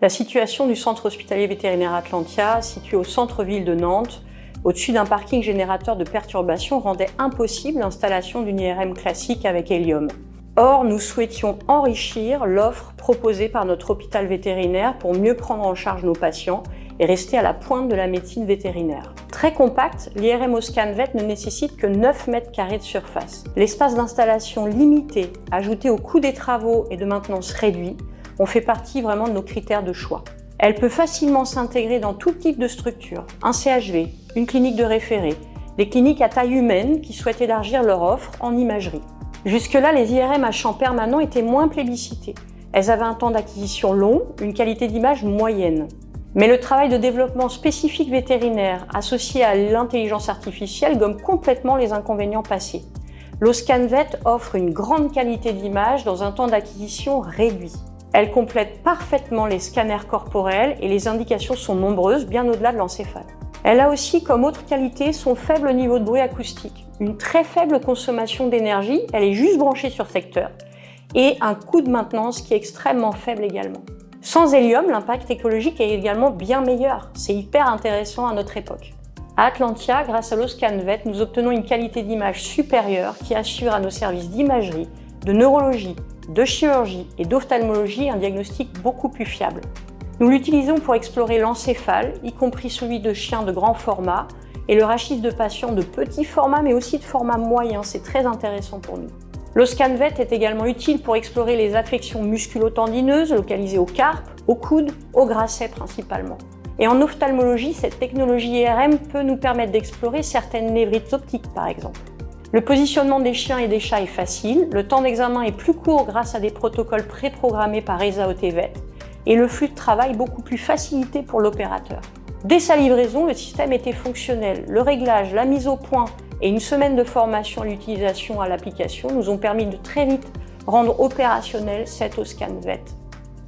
La situation du centre hospitalier vétérinaire Atlantia, situé au centre-ville de Nantes, au-dessus d'un parking générateur de perturbations, rendait impossible l'installation d'une IRM classique avec hélium. Or, nous souhaitions enrichir l'offre proposée par notre hôpital vétérinaire pour mieux prendre en charge nos patients et rester à la pointe de la médecine vétérinaire. Très compacte, l'IRM au ScanVet ne nécessite que 9 mètres carrés de surface. L'espace d'installation limité, ajouté au coût des travaux et de maintenance réduit, ont fait partie vraiment de nos critères de choix. Elle peut facilement s'intégrer dans tout type de structure, un CHV, une clinique de référé, des cliniques à taille humaine qui souhaitent élargir leur offre en imagerie. Jusque-là, les IRM à champ permanent étaient moins plébiscitées. Elles avaient un temps d'acquisition long, une qualité d'image moyenne. Mais le travail de développement spécifique vétérinaire associé à l'intelligence artificielle gomme complètement les inconvénients passés. L'OScanVet offre une grande qualité d'image dans un temps d'acquisition réduit. Elle complète parfaitement les scanners corporels et les indications sont nombreuses, bien au-delà de l'encéphale. Elle a aussi comme autre qualité son faible niveau de bruit acoustique, une très faible consommation d'énergie, elle est juste branchée sur secteur, et un coût de maintenance qui est extrêmement faible également. Sans hélium, l'impact écologique est également bien meilleur, c'est hyper intéressant à notre époque. À Atlantia, grâce à l'OScanVet, nous obtenons une qualité d'image supérieure qui assure à nos services d'imagerie, de neurologie, de chirurgie et d'ophtalmologie un diagnostic beaucoup plus fiable. Nous l'utilisons pour explorer l'encéphale, y compris celui de chiens de grand format, et le rachis de patients de petit format, mais aussi de format moyen, c'est très intéressant pour nous. L'OScanVet est également utile pour explorer les affections musculo-tendineuses localisées au carpe, au coude, au grasset principalement. Et en ophtalmologie, cette technologie IRM peut nous permettre d'explorer certaines névrites optiques par exemple. Le positionnement des chiens et des chats est facile, le temps d'examen est plus court grâce à des protocoles préprogrammés par ESA OTVet et le flux de travail beaucoup plus facilité pour l'opérateur. Dès sa livraison, le système était fonctionnel. Le réglage, la mise au point et une semaine de formation à l'utilisation à l'application nous ont permis de très vite rendre opérationnel cet OScanVet.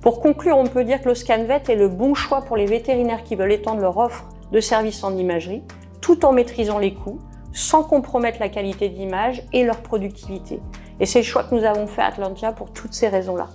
Pour conclure, on peut dire que l'OScanVet est le bon choix pour les vétérinaires qui veulent étendre leur offre de services en imagerie, tout en maîtrisant les coûts, sans compromettre la qualité d'image et leur productivité. Et c'est le choix que nous avons fait à Atlantia pour toutes ces raisons-là.